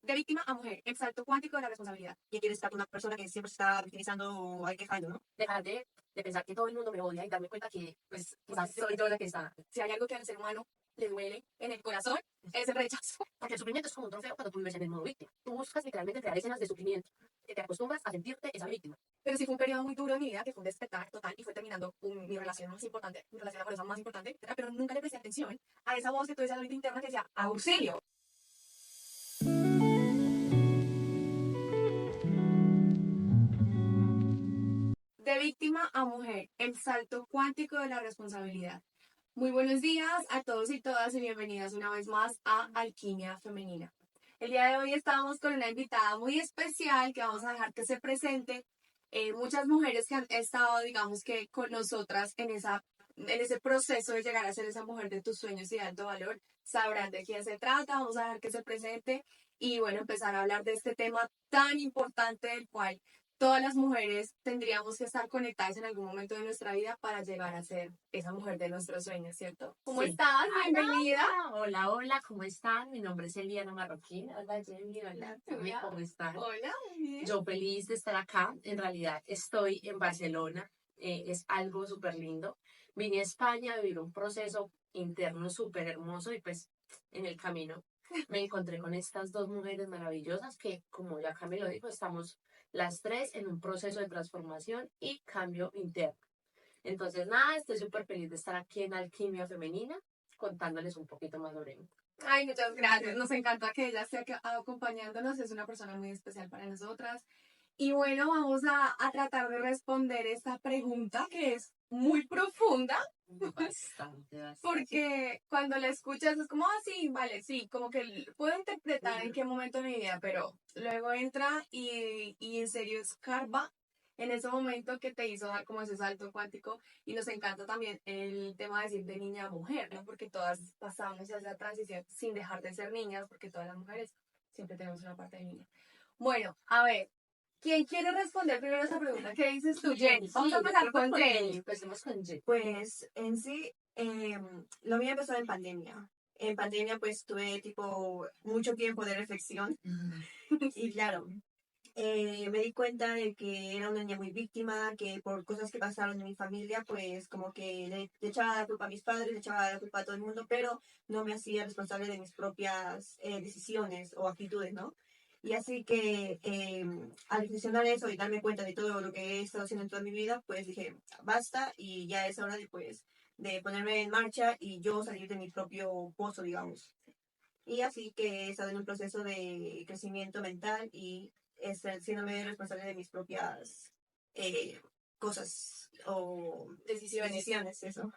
De víctima a mujer, el salto cuántico de la responsabilidad. ¿Quién quiere estar con una persona que siempre se está victimizando o hay quejando, no? Dejar de pensar que todo el mundo me odia y darme cuenta que, pues, quizás soy yo la que está. Si hay algo que al ser humano le duele en el corazón, es el rechazo. Porque el sufrimiento es como un trofeo cuando tú vives en el modo víctima. Tú buscas literalmente crear escenas de sufrimiento, que te acostumbras a sentirte esa víctima. Pero sí fue un periodo muy duro en mi vida, que fue un despertar total, y fue terminando mi relación más importante, mi relación amorosa más importante, etcétera, pero nunca le presté atención a esa voz que tú decías ahorita interna que decía, auxilio. De víctima a mujer, el salto cuántico de la responsabilidad. Muy buenos días a todos y todas y bienvenidas una vez más a Alquimia Femenina. El día de hoy estamos con una invitada muy especial que vamos a dejar que se presente. Muchas mujeres que han estado, digamos que con nosotras en ese proceso de llegar a ser esa mujer de tus sueños y de alto valor, sabrán de quién se trata. Vamos a dejar que se presente y bueno, empezar a hablar de este tema tan importante del cual todas las mujeres tendríamos que estar conectadas en algún momento de nuestra vida para llegar a ser esa mujer de nuestros sueños, ¿cierto? ¿Cómo Sí. estás? Bienvenida. Hola, hola, ¿cómo están? Mi nombre es Eliana Marroquín. Hola, Jenny, hola, Hola. ¿cómo están? Hola, muy bien. Yo feliz de estar acá. En realidad estoy en Barcelona. Es algo súper lindo. Vine a España a vivir un proceso interno súper hermoso y pues en el camino me encontré con estas dos mujeres maravillosas que, como ya acá me lo dijo, estamos las tres en un proceso de transformación y cambio interno. Entonces, nada, estoy súper feliz de estar aquí en Alquimia Femenina contándoles un poquito más sobre mí. Ay, muchas gracias. Nos encanta que ella esté acompañándonos. Es una persona muy especial para nosotras. Y bueno, vamos a tratar de responder esta pregunta que es muy profunda. Bastante. Porque cuando la escuchas es como, ah, sí, vale, sí, como que puedo interpretar en qué momento de mi vida, pero luego entra y en serio escarba en ese momento que te hizo dar como ese salto cuántico. Y nos encanta también el tema de decir de niña a mujer, ¿no? Porque todas pasamos esa transición sin dejar de ser niñas, porque todas las mujeres siempre tenemos una parte de niña. Bueno, a ver, ¿quién quiere responder primero esa pregunta? ¿Qué dices tú, Jenny? Vamos a empezar con Jenny. Empecemos con Jenny. Pues en sí, lo mío empezó en pandemia. En pandemia pues tuve tipo mucho tiempo de reflexión y claro, me di cuenta de que era una niña muy víctima, que por cosas que pasaron en mi familia pues como que le echaba la culpa a mis padres, le echaba la culpa a todo el mundo, pero no me hacía responsable de mis propias decisiones o actitudes, ¿no? Y así que al reflexionar eso y darme cuenta de todo lo que he estado haciendo en toda mi vida, pues dije, basta y ya es hora de, pues, de ponerme en marcha y yo salir de mi propio pozo, digamos. Y así que he estado en un proceso de crecimiento mental y siéndome responsable de mis propias eh, cosas o decisiones, eso.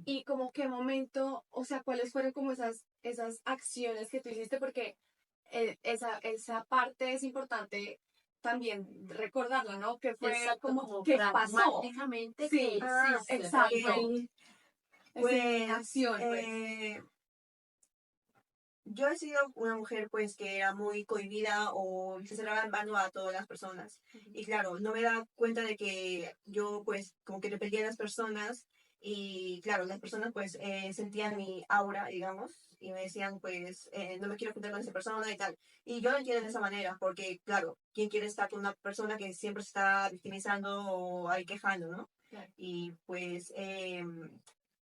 Y como qué momento, o sea, cuáles fueron como esas acciones que tú hiciste, porque esa parte es importante también recordarla, ¿no? Que fue Exacto, como que pasó. pragmáticamente Sí, que exacto. Pues, Acción, pues. yo he sido una mujer pues que era muy cohibida o se cerraba en vano a todas las personas. Y claro, no me daba cuenta de que yo pues como que repelía a las personas y claro, las personas pues sentían mi aura, digamos, y me decían pues no me quiero juntar con esa persona y tal. Y yo lo entiendo de esa manera porque claro, ¿quién quiere estar con una persona que siempre se está victimizando o ahí quejando, ¿no? Claro. Y pues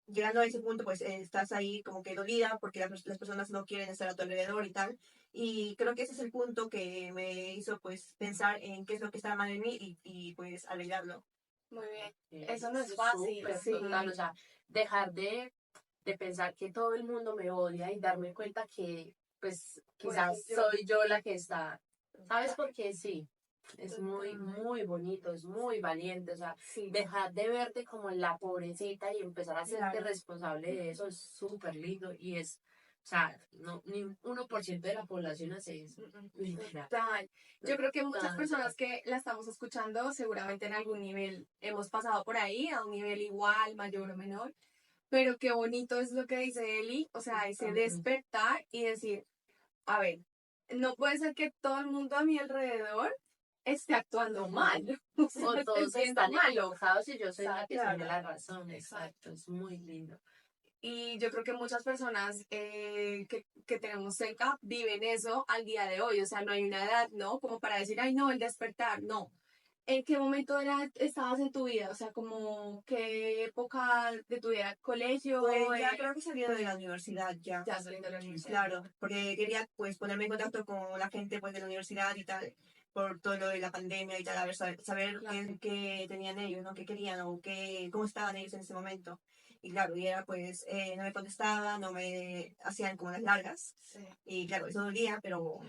llegando a ese punto, pues estás ahí como que dolida porque las personas no quieren estar a tu alrededor y tal. Y creo que ese es el punto que me hizo pues pensar en qué es lo que está mal en mí y pues arreglarlo. Muy bien. Eso no es fácil. Súper, Sí. total, o sea, dejar de pensar que todo el mundo me odia y darme cuenta que, pues, quizás soy yo la que está, ¿sabes? Porque sí, es muy, muy bonito, es muy valiente, o sea, Sí. dejar de verte como la pobrecita y empezar a hacerte Claro. responsable de eso es súper lindo y es, o sea, no, ni un 1% de la población hace eso. Literal. Total. Yo creo que muchas Total. personas que la estamos escuchando seguramente en algún nivel hemos pasado por ahí, a un nivel igual, mayor o menor, pero qué bonito es lo que dice Eli, o sea, ese despertar y decir, a ver, no puede ser que todo el mundo a mi alrededor esté actuando mal. O sea, O esté todos siendo están malo. equivocados y yo soy la que Claro. tiene la razón. Exacto, es muy lindo. Y yo creo que muchas personas que tenemos cerca viven eso al día de hoy. O sea, no hay una edad, ¿no? Como para decir, ay, no, el despertar, no. ¿En qué momento estabas en tu vida? O sea, como qué época de tu vida, colegio, Pues ya creo que saliendo de la universidad ya. ya saliendo de la universidad. Claro, porque quería pues ponerme en contacto con la gente pues de la universidad y tal, por todo lo de la pandemia y tal, a ver, saber Claro. qué tenían ellos, ¿no? Qué querían o cómo estaban ellos en ese momento. Y claro, y era pues, no me contestaban, no me hacían como las largas. Sí. Y claro, eso dolía, pero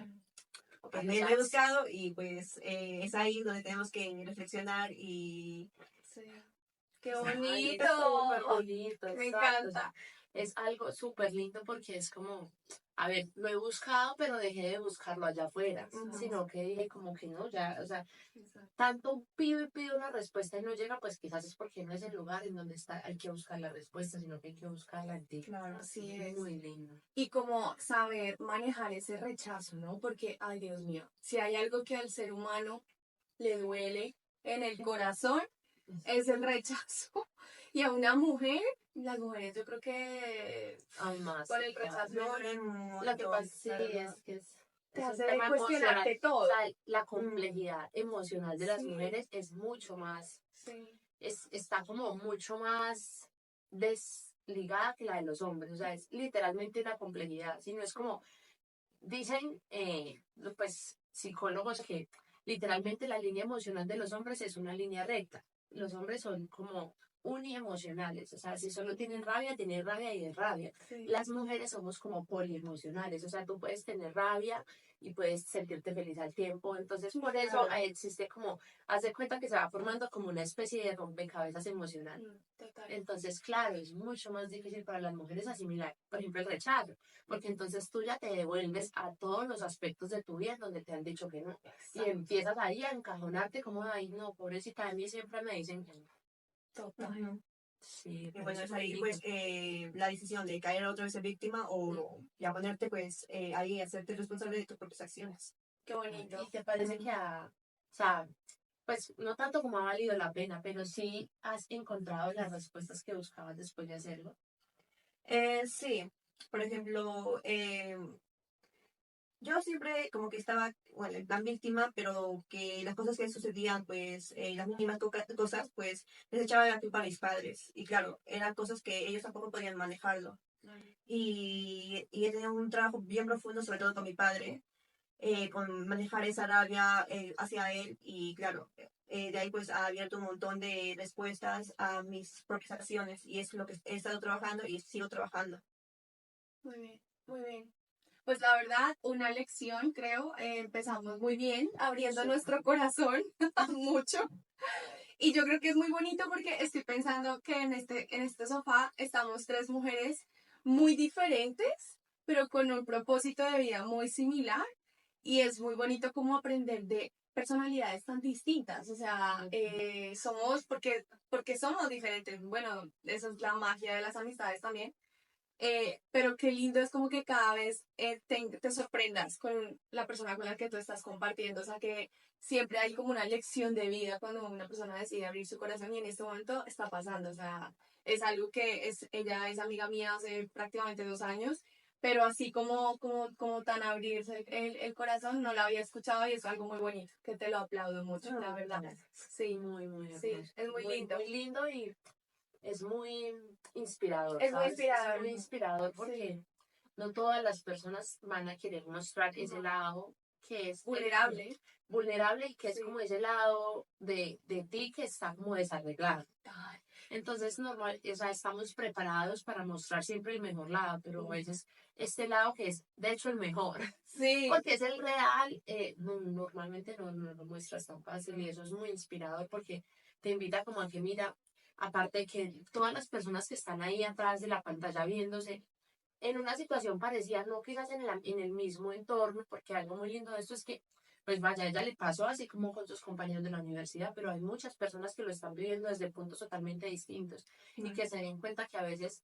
Ok, pues o me sea, lo he buscado y pues es ahí donde tenemos que reflexionar y... Sí. Qué ay, bonito. es súper bonito, Me exacto. O sea, encanta. es algo súper lindo porque es como, a ver, lo he buscado, pero dejé de buscarlo allá afuera, Ujú. sino que dije como que no, ya, o sea, Exacto. tanto pido y pido una respuesta y no llega, pues quizás es porque no es el lugar en donde está, hay que buscar la respuesta, sino que hay que buscarla en ti. Claro. Así es. Muy lindo. Y como saber manejar ese rechazo, ¿no? Porque, ay Dios mío, si hay algo que al ser humano le duele en el corazón, es el rechazo. Y a una mujer, las mujeres yo creo que Aún más. con el Claro. rechazo Me duelen un Lo que montón, pasa sí la verdad. es que te es un hace tema emocional. cuestionarte O todo. sea, la Mm, complejidad emocional de las Sí, mujeres es mucho más, sí, está como mucho más desligada que la de los hombres. O sea, es literalmente una complejidad. Si no es como, dicen, pues, psicólogos que literalmente la línea emocional de los hombres es una línea recta. Los hombres son como uniemocionales, o sea, si solo tienen rabia y es rabia. sí. Las mujeres somos como poliemocionales, o sea, tú puedes tener rabia y puedes sentirte feliz al tiempo. Entonces, por eso claro. existe como, haz de cuenta que se va formando como una especie de rompecabezas emocional. Total. Entonces, claro, es mucho más difícil para las mujeres asimilar, por ejemplo, el rechazo, porque entonces tú ya te devuelves a todos los aspectos de tu vida en donde te han dicho que no. Y Exacto. empiezas ahí a encajonarte como, ay, no, pobrecita de mí, siempre me dicen que no. Total. Ujú. Sí, Y pero bueno, es es muy ahí lindo. pues la decisión de caer otra vez en víctima o ya ponerte pues ahí hacerte responsable de tus propias acciones. Qué bonito. ¿Y te parece Ujú. que o sea, pues no tanto como ha valido la pena, pero sí has encontrado las respuestas que buscabas después de hacerlo? Sí, por ejemplo, yo siempre como que estaba, bueno, en plan víctima, pero que las cosas que sucedían, pues las mínimas cosas, pues les echaba la culpa a mis padres. Y claro, eran cosas que ellos tampoco podían manejarlo. Y he tenido un trabajo bien profundo, sobre todo con mi padre, con manejar esa rabia hacia él y claro, de ahí pues ha abierto un montón de respuestas a mis propias acciones y es lo que he estado trabajando y sigo trabajando. Muy bien, muy bien. Pues la verdad, una lección, creo. Empezamos muy bien, abriendo nuestro corazón mucho. Y yo creo que es muy bonito porque estoy pensando que en este sofá estamos tres mujeres muy diferentes, pero con un propósito de vida muy similar. Y es muy bonito como aprender de personalidades tan distintas. O sea, somos, porque somos diferentes. Bueno, esa es la magia de las amistades también. Pero qué lindo es como que cada vez te sorprendas con la persona con la que tú estás compartiendo. O sea, que siempre hay como una lección de vida cuando una persona decide abrir su corazón y en este momento está pasando. O sea, es algo que ella es amiga mía hace prácticamente 2 años, pero así como tan abrirse el corazón no la había escuchado y es algo muy bonito, que te lo aplaudo mucho, la verdad. Sí, Muy, muy sí, hermoso. es muy Muy, lindo. muy lindo y es muy inspirador, Es muy ¿sabes? Es inspirador. muy inspirador Sí. porque no todas las personas van a querer mostrar ese lado que es Vulnerable. vulnerable y que es Sí. como ese lado de ti que está como desarreglado. Entonces, normal, o sea, estamos preparados para mostrar siempre el mejor lado, pero a veces este lado que es, de hecho, el mejor, Sí, porque es el real, normalmente no lo muestras tan fácil y eso es muy inspirador porque te invita como a que mira, aparte de que todas las personas que están ahí atrás de la pantalla viéndose en una situación parecida, no quizás en el mismo entorno, porque algo muy lindo de esto es que, pues vaya, a ella le pasó así como con sus compañeros de la universidad, pero hay muchas personas que lo están viviendo desde puntos totalmente distintos y que se den cuenta que a veces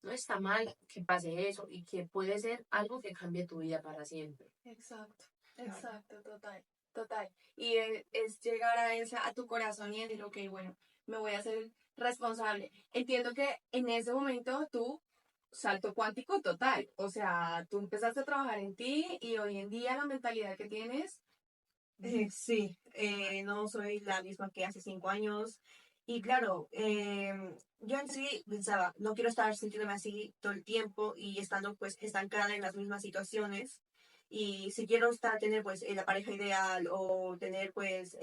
no está mal que pase eso y que puede ser algo que cambie tu vida para siempre. exacto, exacto, total, total. Y es llegar a tu corazón y decir, ok, bueno, me voy a hacer responsable. Entiendo que en ese momento tú salto cuántico total. O sea, tú empezaste a trabajar en ti y hoy en día la mentalidad que tienes. Sí, no soy la misma que hace 5 años. Y claro, yo en sí pensaba, no quiero estar sintiéndome así todo el tiempo y estando pues estancada en las mismas situaciones. Y si quiero tener pues la pareja ideal o tener pues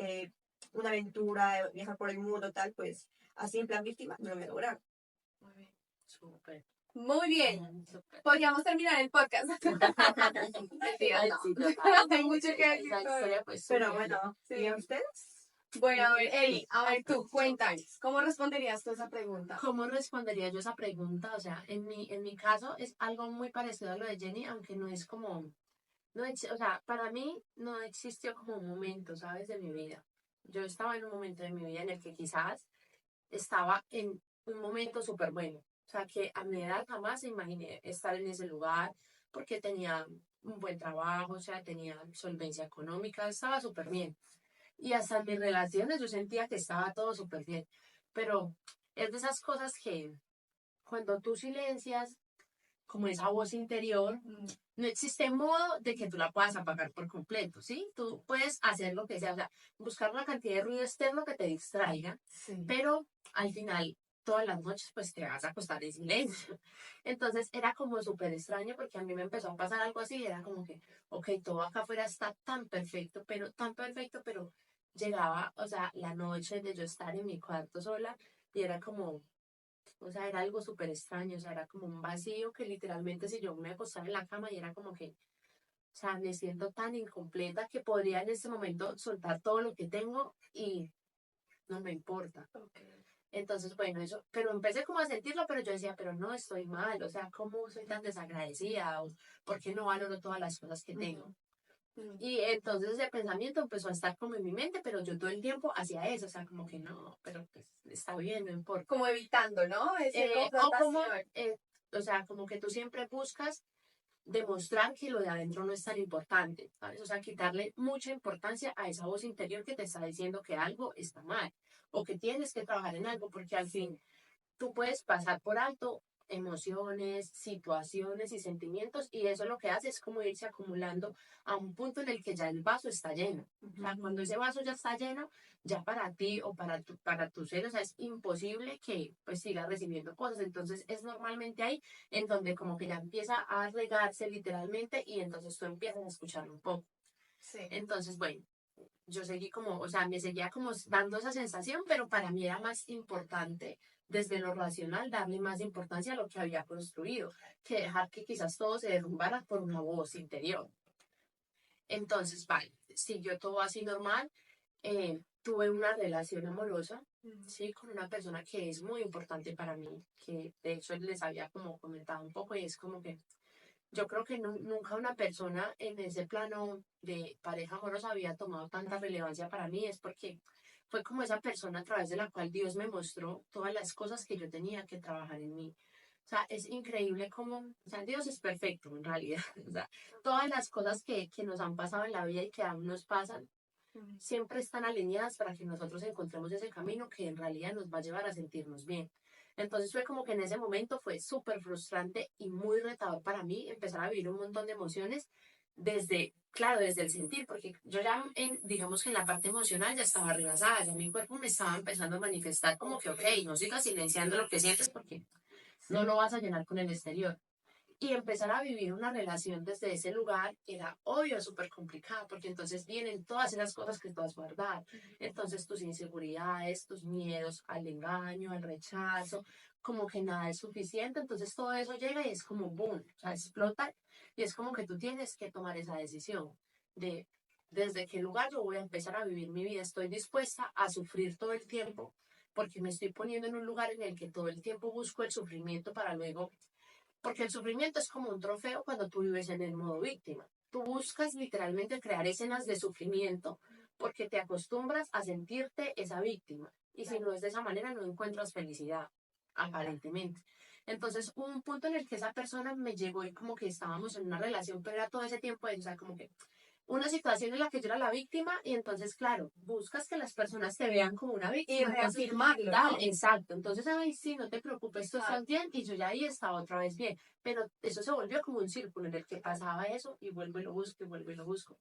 una aventura, viajar por el mundo, tal, pues así en plan víctima, no lo voy a lograr. Muy bien. Súper. Muy bien. Súper. Podríamos terminar el podcast. Mentiras, Ay, no. sí, total. Hay mucho que decir Esa todavía. historia pues Pero súper. bueno, Sí. ¿y a ustedes? Bueno, a ver, Eli, a ver tú, cuéntanos, ¿cómo responderías tú a esa pregunta? ¿Cómo respondería yo esa pregunta? O sea, en mi caso es algo muy parecido a lo de Jenny, aunque no es como, o sea, para mí no existió como un momento, ¿sabes? De mi vida. Yo estaba en un momento de mi vida en el que quizás estaba en un momento súper bueno. O sea, que a mi edad jamás imaginé estar en ese lugar porque tenía un buen trabajo, o sea, tenía solvencia económica, estaba súper bien. Y hasta en mis relaciones yo sentía que estaba todo súper bien. Pero es de esas cosas que cuando tú silencias, como esa voz interior, no existe modo de que tú la puedas apagar por completo, ¿sí? Tú puedes hacer lo que sea, o sea, buscar una cantidad de ruido externo que te distraiga, Sí. pero al final, todas las noches, pues te vas a acostar en silencio. Entonces era como súper extraño porque a mí me empezó a pasar algo así, y era como que, ok, todo acá afuera está tan perfecto, pero llegaba, o sea, la noche de yo estar en mi cuarto sola y era como, o sea, era algo súper extraño, o sea, era como un vacío que literalmente si yo me acostaba en la cama y era como que, o sea, me siento tan incompleta que podría en este momento soltar todo lo que tengo y no me importa. Okay. Entonces, bueno, eso, pero empecé como a sentirlo, pero yo decía, pero no estoy mal, o sea, ¿cómo soy tan desagradecida? ¿O por qué no valoro todas las cosas que tengo? Y entonces ese pensamiento empezó a estar como en mi mente, pero yo todo el tiempo hacía eso, o sea, como que no, pero pues está bien, no importa. Como evitando, ¿no? Ese O como, confrontación. o sea, como que tú siempre buscas demostrar que lo de adentro no es tan importante, ¿sabes? O sea, quitarle mucha importancia a esa voz interior que te está diciendo que algo está mal o que tienes que trabajar en algo, porque al fin tú puedes pasar por alto emociones, situaciones y sentimientos y eso lo que hace es como irse acumulando a un punto en el que ya el vaso está lleno. O sea, cuando ese vaso ya está lleno, ya para ti o para tu ser, o sea, es imposible que pues sigas recibiendo cosas. Entonces es normalmente ahí en donde como que ya empieza a regarse literalmente y entonces tú empiezas a escucharlo un poco. Sí. Entonces, bueno, yo seguí como, o sea, me seguía como dando esa sensación, pero para mí era más importante desde lo racional darle más importancia a lo que había construido, que dejar que quizás todo se derrumbara por una voz interior. Entonces, vale, siguió todo así normal. Tuve una relación amorosa, sí, con una persona que es muy importante para mí, que de hecho les había como comentado un poco y es como que yo creo que nunca una persona en ese plano de pareja amorosa había tomado tanta relevancia para mí, es porque fue como esa persona a través de la cual Dios me mostró todas las cosas que yo tenía que trabajar en mí. O sea, es increíble cómo, o sea, Dios es perfecto en realidad. O sea, todas las cosas que nos han pasado en la vida y que aún nos pasan, siempre están alineadas para que nosotros encontremos ese camino que en realidad nos va a llevar a sentirnos bien. Entonces fue como que en ese momento fue súper frustrante y muy retador para mí empezar a vivir un montón de emociones desde, claro, desde el sentir, porque yo ya, digamos que en la parte emocional ya estaba rebasada, ya mi cuerpo me estaba empezando a manifestar como que, ok, no sigas silenciando lo que sientes porque no lo vas a llenar con el exterior. Y empezar a vivir una relación desde ese lugar era obvio, súper complicado, porque entonces vienen todas esas cosas que tú has guardado. Entonces tus inseguridades, tus miedos al engaño, al rechazo, como que nada es suficiente. Entonces todo eso llega y es como boom, o sea, explota. Y es como que tú tienes que tomar esa decisión de desde qué lugar yo voy a empezar a vivir mi vida. Estoy dispuesta a sufrir todo el tiempo porque me estoy poniendo en un lugar en el que todo el tiempo busco el sufrimiento para luego porque el sufrimiento es como un trofeo cuando tú vives en el modo víctima. Tú buscas literalmente crear escenas de sufrimiento porque te acostumbras a sentirte esa víctima. Y si no es de esa manera, no encuentras felicidad, aparentemente. Entonces, hubo un punto en el que esa persona me llegó y como que estábamos en una relación, pero era todo ese tiempo, o sea, como que una situación en la que yo era la víctima y entonces, claro, buscas que las personas te vean como una Y víctima. Entonces, reafirmarlo, tal, ¿no? exacto. Entonces, ay, sí, no te preocupes, tú estás Exacto. bien y yo ya ahí estaba otra vez bien. Pero eso se volvió como un círculo en el que pasaba eso y vuelvo y lo busco y vuelvo y lo busco.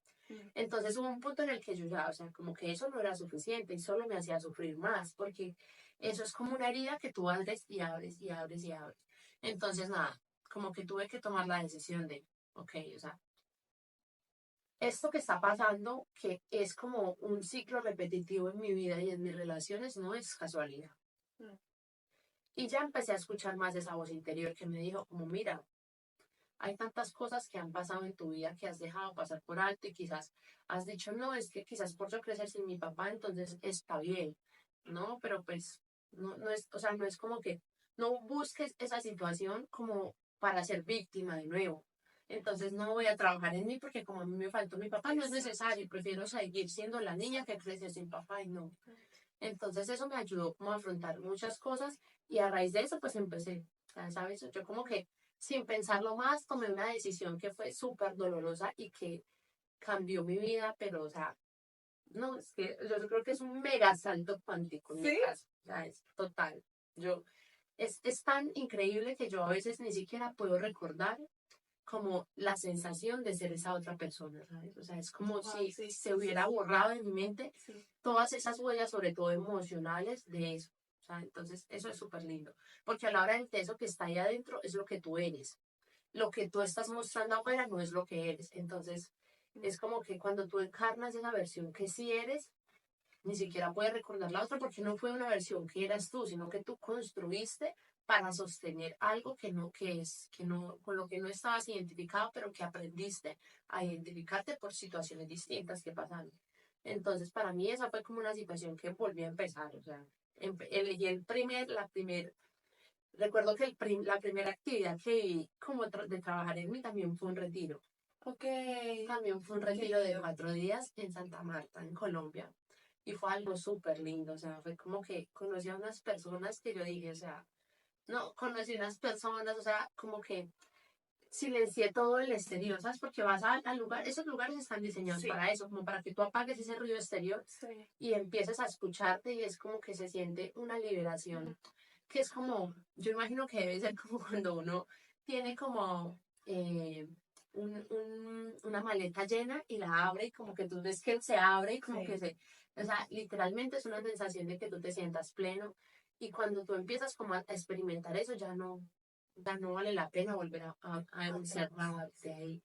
Entonces hubo un punto en el que yo ya, o sea, como que eso no era suficiente y solo me hacía sufrir más, porque eso es como una herida que tú abres y abres y abres y abres. Entonces, nada, como que tuve que tomar la decisión de, ok, o sea, esto que está pasando, que es como un ciclo repetitivo en mi vida y en mis relaciones, no es casualidad. Mm. Y ya empecé a escuchar más esa voz interior que me dijo, como, mira, hay tantas cosas que han pasado en tu vida que has dejado pasar por alto y quizás has dicho, no, es que quizás por yo crecer sin mi papá, entonces está bien, ¿no? Pero pues no es, o sea, no es como que no busques esa situación como para ser víctima de nuevo. Entonces no voy a trabajar en mí porque como a mí me faltó mi papá, no es necesario, prefiero seguir siendo la niña que creció sin papá y no. Entonces eso me ayudó como a afrontar muchas cosas y a raíz de eso pues empecé, o sea, ¿sabes? Yo como que sin pensarlo más tomé una decisión que fue súper dolorosa y que cambió mi vida, pero o sea, no, es que yo creo que es un mega salto cuántico en mi ¿Sí? caso, o sea, es total. Yo, es tan increíble que yo a veces ni siquiera puedo recordar como la sensación de ser esa otra persona, ¿sabes? O sea, es como Wow, si sí, se hubiera borrado de mi mente sí. todas esas huellas, sobre todo emocionales, de eso. O sea, entonces eso es súper lindo, porque a la hora del eso que está ahí adentro es lo que tú eres. Lo que tú estás mostrando afuera no es lo que eres. Entonces, es como que cuando tú encarnas esa versión que sí eres, ni siquiera puedes recordar la otra porque no fue una versión que eras tú, sino que tú construiste para sostener algo que no, con lo que no estabas identificado, pero que aprendiste a identificarte por situaciones distintas que pasaron. Entonces, para mí esa fue como una situación que volví a empezar, o sea, elegí recuerdo que la primera actividad que vi como de trabajar en mí también fue un retiro. Ok. También fue un retiro de 4 días en Santa Marta, en Colombia. Y fue algo súper lindo, o sea, fue como que conocí a unas personas que yo dije, o sea, no, conocí unas personas, o sea, como que silencié todo el exterior, ¿sabes? Porque vas al lugar, esos lugares están diseñados Sí. para eso, como para que tú apagues ese ruido exterior Sí. y empieces a escucharte y es como que se siente una liberación, que es como, yo imagino que debe ser como cuando uno tiene como una maleta llena y la abre y como que tú ves que se abre y como Sí. que o sea, literalmente es una sensación de que tú te sientas pleno y cuando tú empiezas como a experimentar eso ya no vale la pena volver a encerrarte ahí.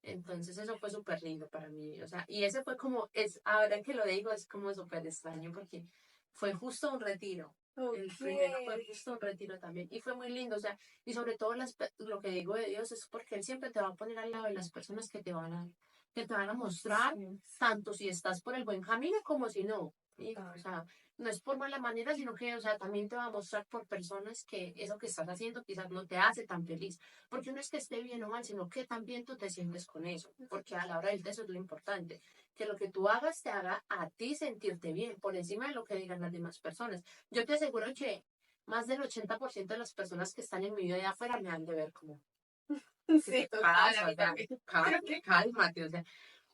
Entonces eso fue súper lindo para mí, o sea, y ese fue como, ahora que lo digo, es como súper extraño porque fue justo un retiro. El primero fue Ok. justo un retiro también y fue muy lindo, o sea, y sobre todo lo que digo de Dios es porque Él siempre te va a poner al lado de las personas que te van a mostrar, Sí. tanto si estás por el buen camino como si no. Y, o Total. sea, no es por mala manera, sino que, o sea, también te va a mostrar por personas que eso que estás haciendo quizás no te hace tan feliz. Porque no es que esté bien o mal, sino que también tú te sientes con eso. Porque a la hora del eso es lo importante. Que lo que tú hagas te haga a ti sentirte bien, por encima de lo que digan las demás personas. Yo te aseguro que más del 80% de las personas que están en mi vida de afuera me han de ver como, ¿qué Sí, te total, a pasa? mí O sea, también. cálmate, o sea,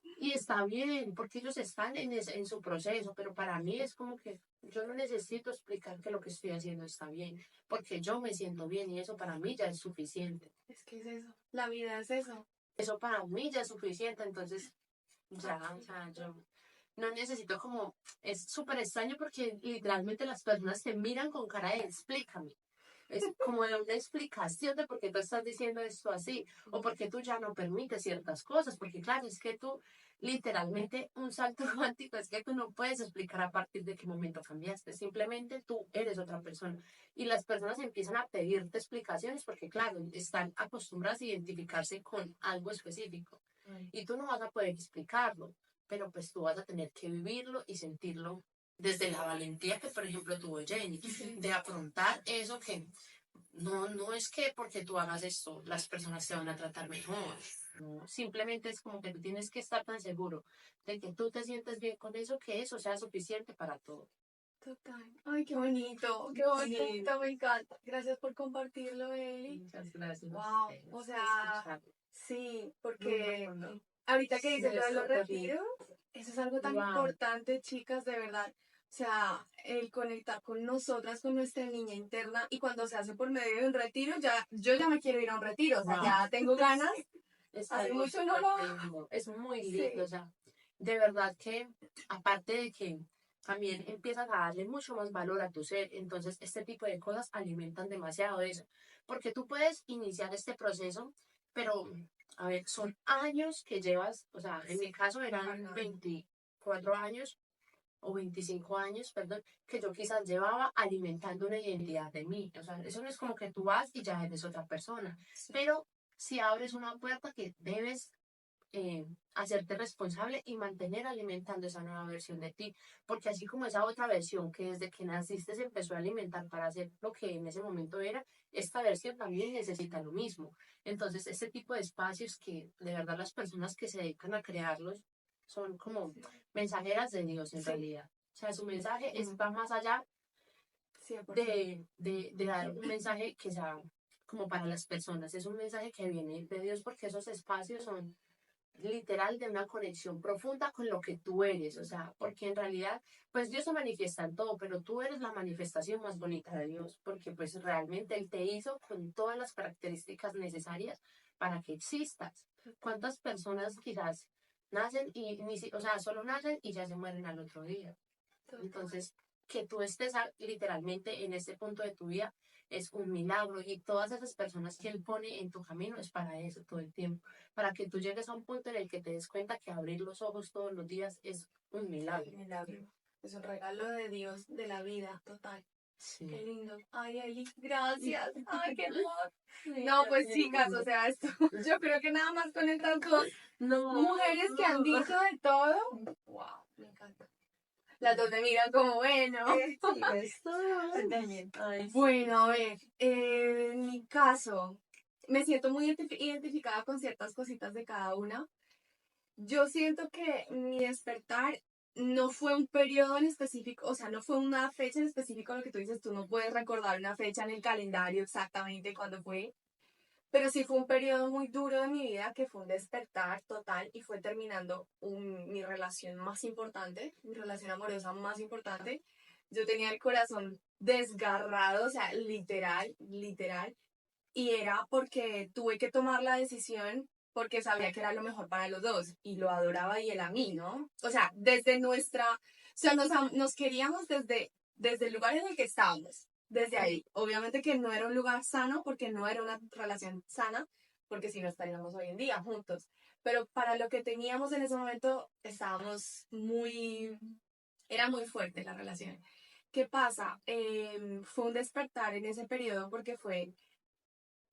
y está bien, porque ellos están en su proceso, pero para mí es como que yo no necesito explicar que lo que estoy haciendo está bien, porque yo me siento bien y eso para mí ya es suficiente. Es que es eso. La vida es eso. Eso para mí ya es suficiente, entonces ya, o sea, yo no necesito como, es súper extraño porque literalmente las personas te miran con cara de explícame. Es como de una explicación de por qué tú estás diciendo esto así, o por qué tú ya no permites ciertas cosas, porque claro, es que tú literalmente un salto cuántico es que tú no puedes explicar a partir de qué momento cambiaste, simplemente tú eres otra persona y las personas empiezan a pedirte explicaciones porque claro, están acostumbradas a identificarse con algo específico y tú no vas a poder explicarlo, pero pues tú vas a tener que vivirlo y sentirlo desde la valentía que, por ejemplo, tuvo Jenny, de afrontar eso que no es que porque tú hagas esto, las personas te van a tratar mejor. No, simplemente es como que tú tienes que estar tan seguro de que tú te sientes bien con eso, que eso sea suficiente para todo. Total. Ay, qué bonito, qué Sí, bonito, me encanta. Gracias por compartirlo, Eli. Muchas gracias. Wow, o sea, Escucharlo. sí, muy porque profundo. ahorita que dices Debe lo de los ser terrible. retiros, eso es algo tan Wow. importante, chicas, de verdad. O sea, el conectar con nosotras, con nuestra niña interna, y cuando se hace por medio de un retiro, yo ya me quiero ir a un retiro, o sea, Wow. ya tengo ganas. Es Hace algo mucho no súper lo... lindo, es muy lindo, Sí. o sea, de verdad que aparte de que también empiezas a darle mucho más valor a tu ser, entonces este tipo de cosas alimentan demasiado eso, porque tú puedes iniciar este proceso, pero a ver, son años que llevas, o sea, en mi caso eran 24 años o 25 años, perdón, que yo quizás llevaba alimentando una identidad de mí, o sea, eso no es como que tú vas y ya eres otra persona, pero si abres una puerta que debes hacerte responsable y mantener alimentando esa nueva versión de ti, porque así como esa otra versión que desde que naciste se empezó a alimentar para hacer lo que en ese momento era, esta versión también necesita lo mismo. Entonces, este tipo de espacios que de verdad las personas que se dedican a crearlos son como mensajeras de Dios en Sí. realidad. O sea, su mensaje Ujú. va más allá 100%. de dar un mensaje que sea como para las personas. Es un mensaje que viene de Dios porque esos espacios son literal de una conexión profunda con lo que tú eres, o sea, porque en realidad, pues Dios se manifiesta en todo, pero tú eres la manifestación más bonita de Dios, porque pues realmente Él te hizo con todas las características necesarias para que existas. ¿Cuántas personas quizás nacen y o sea, solo nacen y ya se mueren al otro día? Entonces, que tú estés literalmente en este punto de tu vida es un milagro y todas esas personas que Él pone en tu camino es para eso todo el tiempo, para que tú llegues a un punto en el que te des cuenta que abrir los ojos todos los días es un milagro. Milagro. Es un regalo de Dios, de la vida, total. Sí. Qué lindo. Ay, Eli, gracias. Ay, qué amor. No, pues chicas, o sea, esto, yo creo que nada más con estas dos No, mujeres que han dicho de todo. Wow, me encanta. Las dos me miran como, bueno. Sí, pues, también. Ay, sí. Bueno, a ver, en mi caso, me siento muy identificada con ciertas cositas de cada una. Yo siento que mi despertar no fue un periodo en específico, o sea, no fue una fecha en específico, lo que tú dices, tú no puedes recordar una fecha en el calendario exactamente cuándo fue, pero sí fue un periodo muy duro de mi vida que fue un despertar total y fue terminando mi relación más importante, mi relación amorosa más importante. Yo tenía el corazón desgarrado, o sea, literal, literal, y era porque tuve que tomar la decisión porque sabía que era lo mejor para los dos y lo adoraba y él a mí, ¿no? O sea, desde nuestra, o sea, nos queríamos desde el lugar en el que estábamos, desde ahí. Obviamente que no era un lugar sano porque no era una relación sana, porque si no estaríamos hoy en día juntos. Pero para lo que teníamos en ese momento, estábamos era muy fuerte la relación. ¿Qué pasa? Fue un despertar en ese periodo porque fue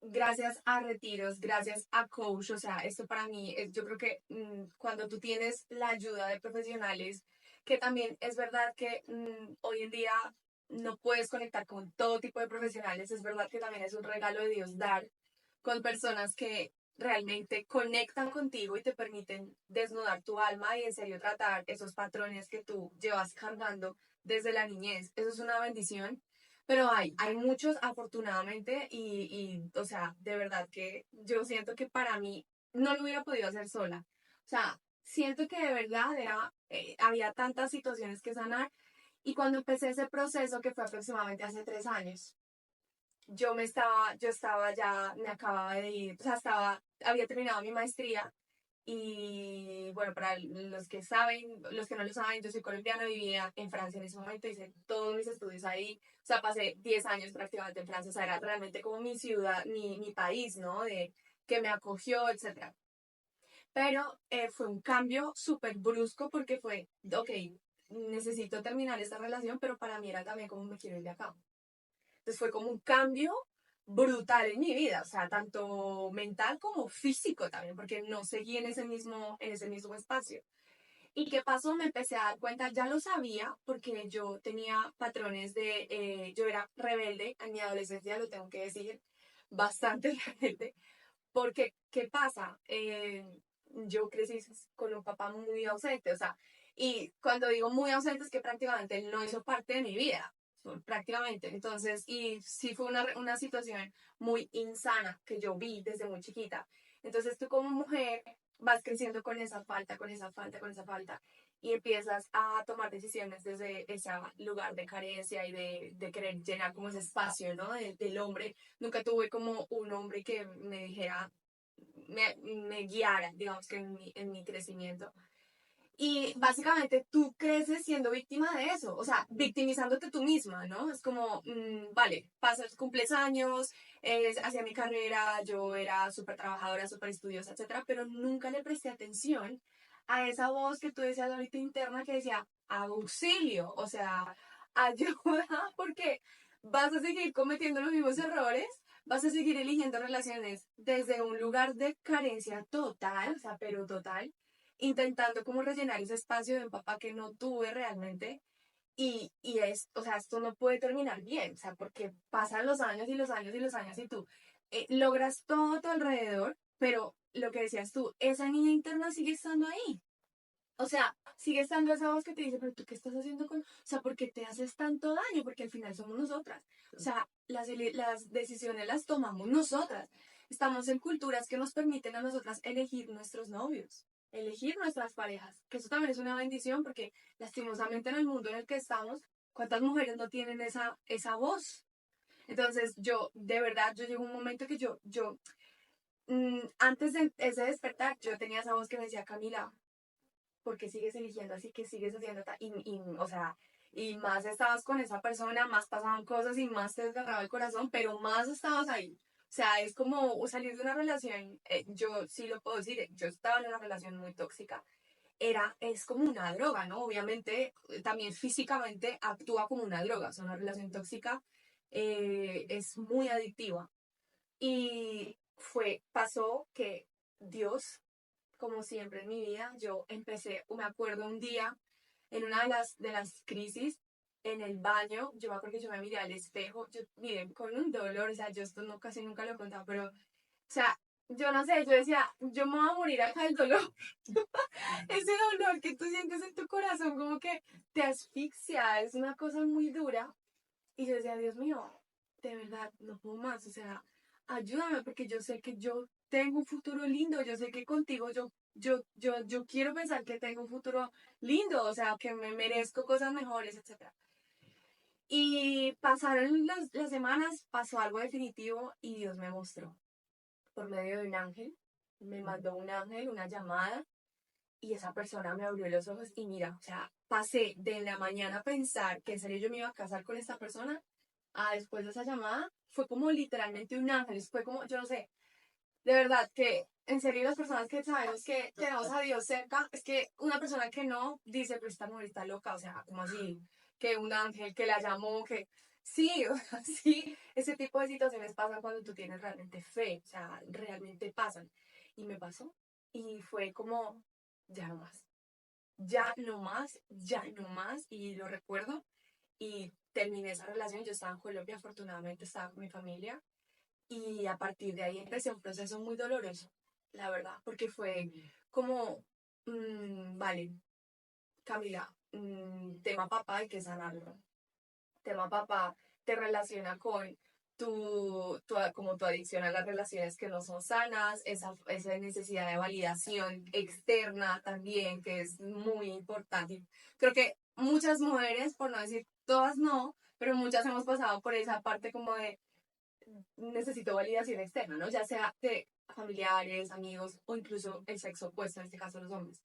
gracias a retiros, gracias a coach, o sea, esto para mí, yo creo que cuando tú tienes la ayuda de profesionales, que también es verdad que hoy en día no puedes conectar con todo tipo de profesionales, es verdad que también es un regalo de Dios dar con personas que realmente conectan contigo y te permiten desnudar tu alma y en serio tratar esos patrones que tú llevas cargando desde la niñez. Eso es una bendición. Pero hay muchos afortunadamente o sea, de verdad que yo siento que para mí no lo hubiera podido hacer sola. O sea, siento que de verdad había tantas situaciones que sanar y cuando empecé ese proceso, que fue aproximadamente hace 3 años, yo estaba ya, me acababa de ir, o sea, había terminado mi maestría y bueno, para los que saben, los que no lo saben, yo soy colombiana, vivía en Francia en ese momento, hice todos mis estudios ahí, o sea, pasé 10 años prácticamente en Francia, o sea, era realmente como mi ciudad, mi país, ¿no? De que me acogió, etcétera. Pero fue un cambio súper brusco porque fue, ok, necesito terminar esta relación, pero para mí era también como me quiero ir de acá. Entonces fue como un cambio brutal en mi vida, o sea, tanto mental como físico también, porque no seguí en ese mismo espacio. ¿Y qué pasó? Me empecé a dar cuenta, ya lo sabía, porque yo tenía patrones yo era rebelde en mi adolescencia, lo tengo que decir, bastante rebelde, porque ¿qué pasa? Yo crecí con un papá muy ausente, o sea, y cuando digo muy ausente es que prácticamente él no hizo parte de mi vida, prácticamente. Entonces, y sí fue una situación muy insana que yo vi desde muy chiquita. Entonces, tú como mujer, vas creciendo con esa falta, con esa falta, con esa falta, y empiezas a tomar decisiones desde ese lugar de carencia y de querer llenar como ese espacio, ¿no? Del hombre. Nunca tuve como un hombre que me dijera, me guiara, digamos que en mi crecimiento. Y básicamente tú creces siendo víctima de eso, o sea, victimizándote tú misma, ¿no? Es como, vale, pasas, cumples años, hacía mi carrera, yo era súper trabajadora, súper estudiosa, etcétera, pero nunca le presté atención a esa voz que tú decías ahorita interna que decía, auxilio, o sea, ayuda, porque vas a seguir cometiendo los mismos errores, vas a seguir eligiendo relaciones desde un lugar de carencia total, o sea, pero total, intentando como rellenar ese espacio de un papá que no tuve realmente. O sea, esto no puede terminar bien, o sea, porque pasan los años y los años y los años y tú logras todo a tu alrededor, pero lo que decías tú, esa niña interna sigue estando ahí. O sea, sigue estando esa voz que te dice, pero tú qué estás haciendo con, o sea, ¿por qué te haces tanto daño? Porque al final somos nosotras. O sea, las decisiones las tomamos nosotras. Estamos en culturas que nos permiten a nosotras elegir nuestros novios, elegir nuestras parejas, que eso también es una bendición porque lastimosamente en el mundo en el que estamos, ¿cuántas mujeres no tienen esa voz? Entonces yo, de verdad, yo llego a un momento que antes de ese despertar, yo tenía esa voz que me decía, Camila, porque sigues eligiendo así, que sigues haciendo o sea, y más estabas con esa persona, más pasaban cosas y más te desgarraba el corazón, pero más estabas ahí. O sea, es como salir de una relación, yo sí lo puedo decir, yo estaba en una relación muy tóxica, es como una droga, ¿no? Obviamente, también físicamente actúa como una droga, o sea, una relación tóxica es muy adictiva. Y pasó que Dios, como siempre en mi vida, yo empecé, me acuerdo un día, en una de las crisis, en el baño, yo me acuerdo que yo me miré al espejo, yo, miren, con un dolor, o sea, yo esto no, casi nunca lo he contado, pero, o sea, yo no sé, yo decía, yo me voy a morir acá del dolor. Ese dolor que tú sientes en tu corazón, como que te asfixia, es una cosa muy dura. Y yo decía, Dios mío, de verdad, no puedo más, o sea, ayúdame porque yo sé que yo tengo un futuro lindo, yo sé que contigo yo quiero pensar que tengo un futuro lindo, o sea, que me merezco cosas mejores, etcétera. Y pasaron las semanas, pasó algo definitivo y Dios me mostró por medio de un ángel, me mandó un ángel, una llamada, y esa persona me abrió los ojos y mira, o sea, pasé de la mañana a pensar que en serio yo me iba a casar con esta persona a después de esa llamada, fue como literalmente un ángel, fue como, yo no sé, de verdad que en serio las personas que sabemos que tenemos a Dios cerca, es que una persona que no dice, pero esta mujer está loca, o sea, como así, que un ángel que la llamó, que sí, o sea, sí, ese tipo de situaciones pasan cuando tú tienes realmente fe, o sea, realmente pasan. Y me pasó, y fue como, ya no más, ya no más, ya no más, y lo recuerdo, y terminé esa relación, yo estaba en Colombia, afortunadamente estaba con mi familia, y a partir de ahí empecé un proceso muy doloroso, la verdad, porque fue como, vale, Camila, tema papá hay que sanarlo. Tema papá te relaciona con como tu adicción a las relaciones que no son sanas, esa necesidad de validación externa también, que es muy importante. Creo que muchas mujeres, por no decir todas no, pero muchas hemos pasado por esa parte como de necesito validación externa, ¿no? Ya sea de familiares, amigos o incluso el sexo opuesto, en este caso los hombres.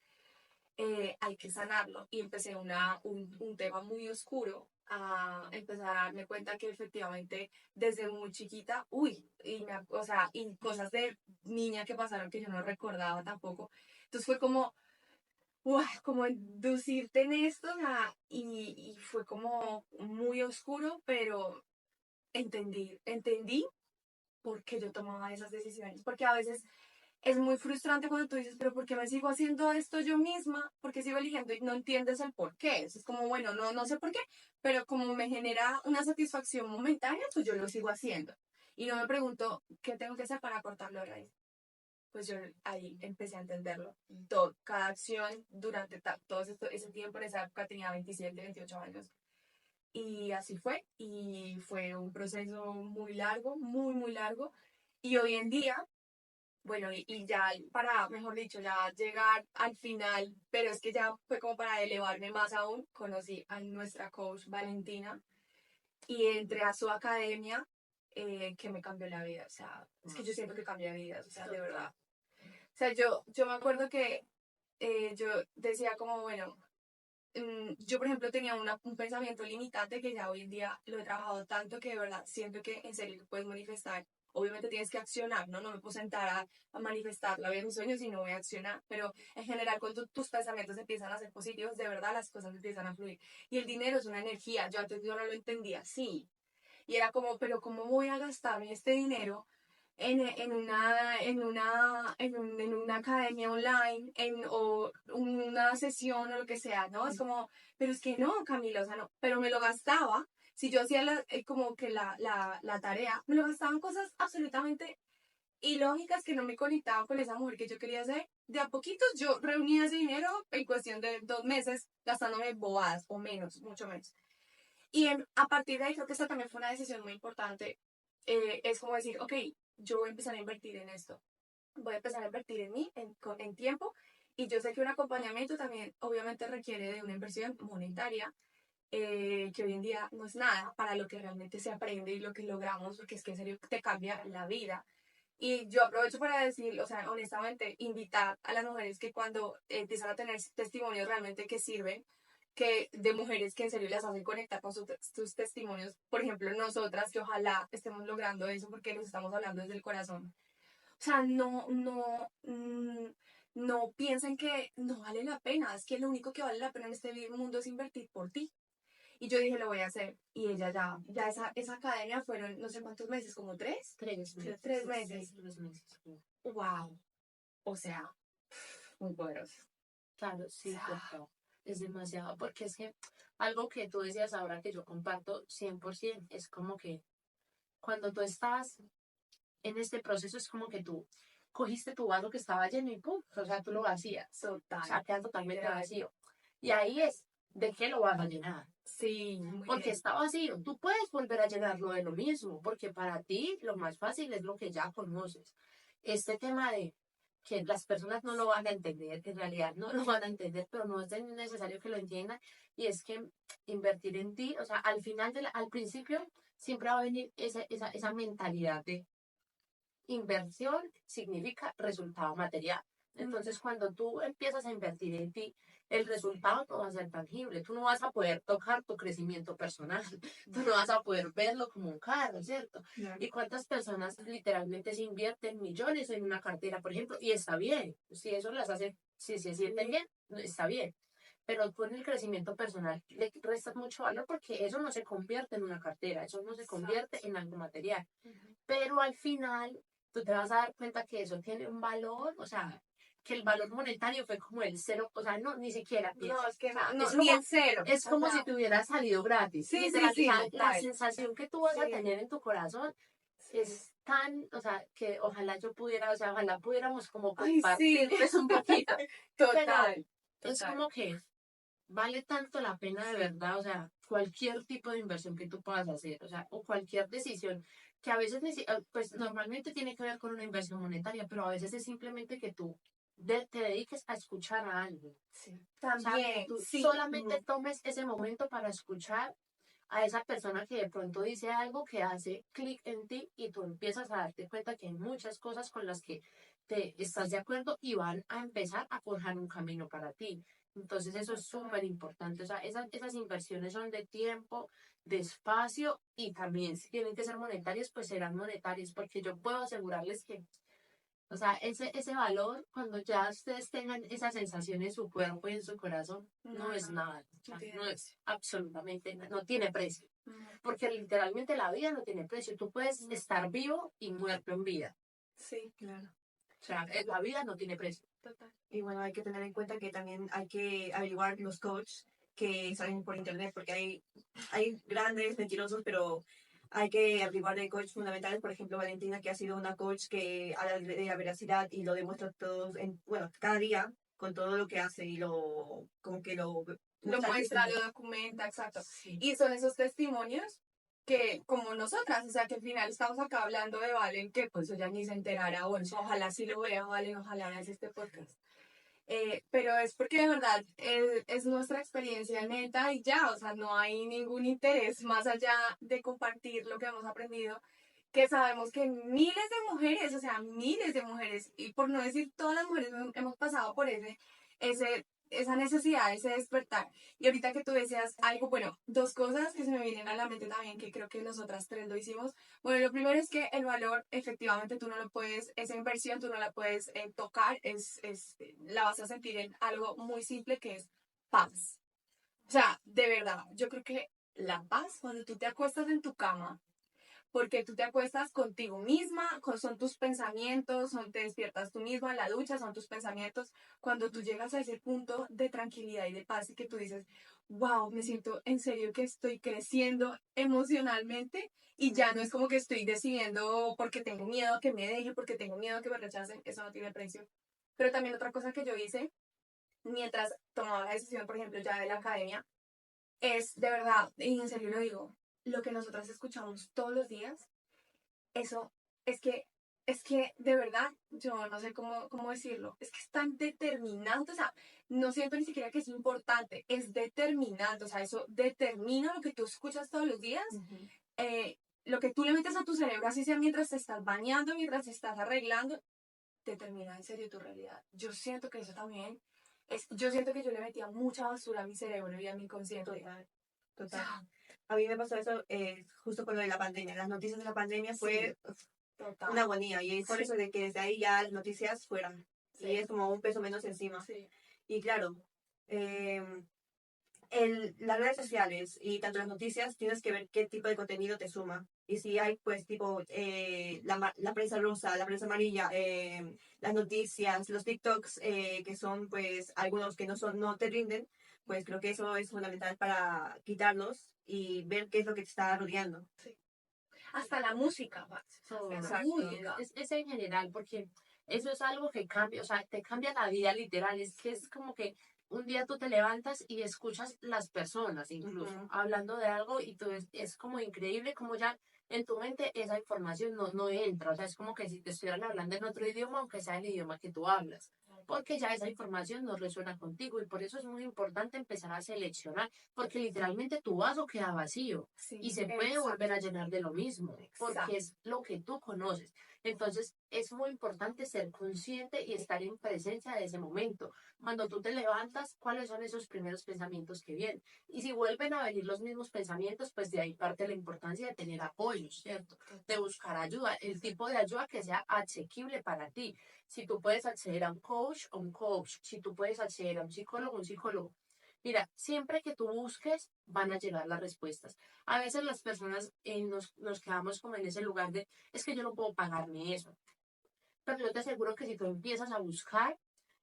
Hay que sanarlo. Y empecé un tema muy oscuro a empezar a darme cuenta que efectivamente desde muy chiquita, o sea, y cosas de niña que pasaron que yo no recordaba tampoco. Entonces fue como, como inducirte en esto, o sea, y fue como muy oscuro, pero entendí por qué yo tomaba esas decisiones. Porque a veces es muy frustrante cuando tú dices, pero ¿por qué me sigo haciendo esto yo misma? ¿Por qué sigo eligiendo y no entiendes el por qué? Eso es como, bueno, no sé por qué, pero como me genera una satisfacción momentánea, pues yo lo sigo haciendo. Y no me pregunto, ¿qué tengo que hacer para cortarlo de raíz? Pues yo ahí empecé a entenderlo. Cada acción durante todo ese tiempo, en esa época tenía 27, 28 años. Y así fue. Y fue un proceso muy largo, muy, muy largo. Y hoy en día Bueno, y ya para, mejor dicho, ya llegar al final, pero es que ya fue como para elevarme más aún, conocí a nuestra coach Valentina y entré a su academia que me cambió la vida. O sea, es que yo siento que cambia vidas, o sea, de verdad. O sea, yo me acuerdo que yo decía como, bueno, yo por ejemplo tenía un pensamiento limitante que ya hoy en día lo he trabajado tanto que de verdad siento que en serio lo puedes manifestar. Obviamente tienes que accionar, ¿no? No me puedo sentar a manifestar la vida de mis sueños y no voy a accionar, pero en general cuando tus pensamientos empiezan a ser positivos, de verdad las cosas empiezan a fluir. Y el dinero es una energía, yo antes yo no lo entendía, sí. Y era como, pero ¿cómo voy a gastarme este dinero en una academia online, o una sesión o lo que sea, ¿no? Es como, pero es que no, Camila, o sea, no, pero me lo gastaba. Si yo hacía como que la tarea, me lo gastaba en cosas absolutamente ilógicas que no me conectaban con esa mujer que yo quería ser. De a poquitos yo reunía ese dinero en cuestión de 2 meses gastándome bobadas o menos, mucho menos. Y a partir de ahí creo que esta también fue una decisión muy importante. Es como decir, ok, yo voy a empezar a invertir en esto. Voy a empezar a invertir en mí, en tiempo. Y yo sé que un acompañamiento también obviamente requiere de una inversión monetaria, que hoy en día no es nada para lo que realmente se aprende y lo que logramos, porque es que en serio te cambia la vida. Y yo aprovecho para decir, o sea, honestamente, invitar a las mujeres que cuando empiezan a tener testimonios realmente que sirven, que de mujeres que en serio las hacen conectar con sus testimonios, por ejemplo, nosotras, que ojalá estemos logrando eso porque nos estamos hablando desde el corazón. O sea, no piensen que no vale la pena, es que lo único que vale la pena en este mundo es invertir por ti. Y yo dije, lo voy a hacer. Y ella ya esa academia fueron no sé cuántos meses, como tres. 3 meses. 3 meses. 3 meses. Wow. O sea, muy poderoso. Claro, sí, total. Es demasiado, porque es que algo que tú decías ahora que yo comparto 100% es como que cuando tú estás en este proceso es como que tú cogiste tu vaso que estaba lleno y pum, o sea, tú lo vacías, o Total. sea, queda totalmente Literal. vacío. Y ahí es, ¿de qué lo vas a llenar? Sí, muy Porque bien. está vacío. Tú puedes volver a llenarlo de lo mismo, porque para ti lo más fácil es lo que ya conoces. Este tema de que las personas no lo van a entender, que en realidad no lo van a entender, pero no es necesario que lo entiendan, y es que invertir en ti, o sea, al final, al principio, siempre va a venir esa mentalidad de inversión significa resultado material. Entonces, cuando tú empiezas a invertir en ti, el resultado no va a ser tangible. Tú no vas a poder tocar tu crecimiento personal. Tú no vas a poder verlo como un carro, ¿cierto? Claro. ¿Y cuántas personas literalmente se invierten millones en una cartera, por ejemplo? Y está bien. Si eso las hace, si se sienten bien, está bien. Pero tú en el crecimiento personal le restas mucho valor porque eso no se convierte en una cartera, eso no se convierte en algo material. Pero al final tú te vas a dar cuenta que eso tiene un valor, o sea, que el valor monetario fue como el cero, o sea, no, ni siquiera piensa. No, es que O sea, no, es ni como, en cero. es O como sea, si te hubiera salido gratis. sí, sí, Literal, sí, o sea, la total. sensación que tú vas a Sí, tener en tu corazón sí. es tan, o sea, que ojalá yo pudiera, o sea, ojalá pudiéramos como Ay, sí. compartirles un poquito. Pero Total. es Total. como que vale tanto la pena de verdad, o sea, cualquier tipo de inversión que tú puedas hacer, o sea, o cualquier decisión que a veces, pues normalmente tiene que ver con una inversión monetaria, pero a veces es simplemente que tú te dediques a escuchar a alguien. Sí. O sea, que También, tú sí. solamente tomes ese momento para escuchar a esa persona que de pronto dice algo que hace clic en ti y tú empiezas a darte cuenta que hay muchas cosas con las que te estás de acuerdo y van a empezar a forjar un camino para ti. Entonces eso es súper importante. O sea, esas inversiones son de tiempo, de espacio y también si tienen que ser monetarias, pues serán monetarias, porque yo puedo asegurarles que, o sea, ese valor, cuando ya ustedes tengan esa sensación en su cuerpo y en su corazón, no es nada. O sea, no es absolutamente nada, no tiene precio. Porque literalmente la vida no tiene precio. Tú puedes estar vivo y muerto en vida. Sí. Claro. O sea, la vida no tiene precio. Total. Y bueno, hay que tener en cuenta que también hay que averiguar los coaches que salen por internet, porque hay grandes mentirosos, pero hay que averiguar de coaches fundamentales. Por ejemplo, Valentina, que ha sido una coach que habla de la veracidad y lo demuestra todos, bueno, cada día con todo lo que hace y como que lo Lo muestra al muestra, testimonio. lo documenta, exacto. Sí. Y son esos testimonios que como nosotras, o sea, que al final estamos acá hablando de Valen, que pues ella ni se enterara, bueno, ojalá sí lo vea, Valen, ojalá veas este podcast. Pero es porque de verdad es nuestra experiencia neta y ya, o sea, no hay ningún interés más allá de compartir lo que hemos aprendido, que sabemos que miles de mujeres, o sea, miles de mujeres, y por no decir todas las mujeres hemos pasado por esa necesidad, ese despertar. Y ahorita que tú decías algo, bueno, dos cosas que se me vienen a la mente también, que creo que nosotras tres lo hicimos. Bueno, lo primero es que el valor, efectivamente, tú no lo puedes, esa inversión tú no la puedes tocar, la vas a sentir en algo muy simple que es paz. O sea, de verdad, yo creo que la paz, cuando tú te acuestas en tu cama, porque tú te acuestas contigo misma, son tus pensamientos, te despiertas tú misma en la ducha, son tus pensamientos. Cuando tú llegas a ese punto de tranquilidad y de paz y que tú dices, wow, me siento en serio que estoy creciendo emocionalmente y ya no es como que estoy decidiendo porque tengo miedo a que me deje, porque tengo miedo a que me rechacen, eso no tiene precio. Pero también otra cosa que yo hice mientras tomaba la decisión, por ejemplo, ya de la academia, es de verdad, y en serio lo digo, lo que nosotras escuchamos todos los días, eso es que, es que de verdad, yo no sé cómo decirlo, es que es tan determinante, o sea, no siento ni siquiera que es importante, es determinante, o sea, eso determina lo que tú escuchas todos los días, lo que tú le metes a tu cerebro, así sea mientras te estás bañando, mientras te estás arreglando, determina en serio tu realidad. Yo siento que eso también, yo siento que yo le metía mucha basura a mi cerebro y a mi consciente. Total, total. A mí me pasó eso justo con lo de la pandemia. Las noticias de la pandemia fue Total. una agonía y es por eso de que desde ahí ya las noticias fueran. Sí. Y es como un peso menos encima. Sí. Y claro, las redes sociales y tanto las noticias tienes que ver qué tipo de contenido te suma. Y si hay pues tipo la prensa rosa, la prensa amarilla, las noticias, los TikToks que son pues algunos que no te rinden, pues creo que eso es fundamental para quitarlos y ver qué es lo que te está rodeando. Sí. Hasta la música, Max. Exacto. Es en general, porque eso es algo que cambia, o sea, te cambia la vida literal. Es que es como que un día tú te levantas y escuchas las personas, incluso, hablando de algo, y tú es como increíble como ya en tu mente esa información no entra. O sea, es como que si te estuvieran hablando en otro idioma, aunque sea el idioma que tú hablas. Porque ya esa información no resuena contigo y por eso es muy importante empezar a seleccionar, porque literalmente tu vaso queda vacío. Sí, Y se puede volver a llenar de lo mismo, porque es lo que tú conoces. Entonces, es muy importante ser consciente y estar en presencia de ese momento. Cuando tú te levantas, ¿cuáles son esos primeros pensamientos que vienen? Y si vuelven a venir los mismos pensamientos, pues de ahí parte la importancia de tener apoyo, ¿cierto? De buscar ayuda, el tipo de ayuda que sea asequible para ti. Si tú puedes acceder a un coach, si tú puedes acceder a un psicólogo. Mira, siempre que tú busques, van a llegar las respuestas. A veces las personas nos quedamos como en ese lugar de, es que yo no puedo pagarme eso. Pero yo te aseguro que si tú empiezas a buscar,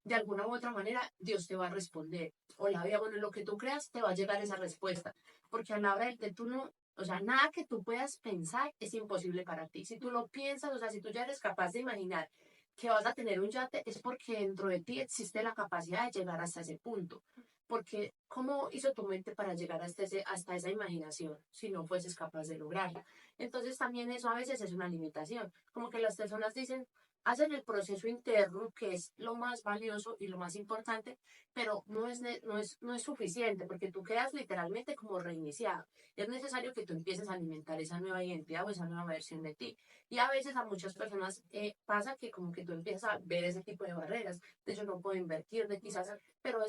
de alguna u otra manera, Dios te va a responder. O la vida, bueno, lo que tú creas, te va a llegar esa respuesta. Porque a la hora del que tú no, o sea, nada que tú puedas pensar es imposible para ti. Si tú lo piensas, o sea, si tú ya eres capaz de imaginar que vas a tener un yate, es porque dentro de ti existe la capacidad de llegar hasta ese punto. Porque, ¿cómo hizo tu mente para llegar hasta esa imaginación si no fueses capaz de lograrla? Entonces, también eso a veces es una limitación. Como que las personas dicen, hacen el proceso interno, que es lo más valioso y lo más importante, pero no es suficiente, porque tú quedas literalmente como reiniciado. Es necesario que tú empieces a alimentar esa nueva identidad o esa nueva versión de ti. Y a veces a muchas personas pasa que como que tú empiezas a ver ese tipo de barreras, de yo no puedo invertir, de quizás, pero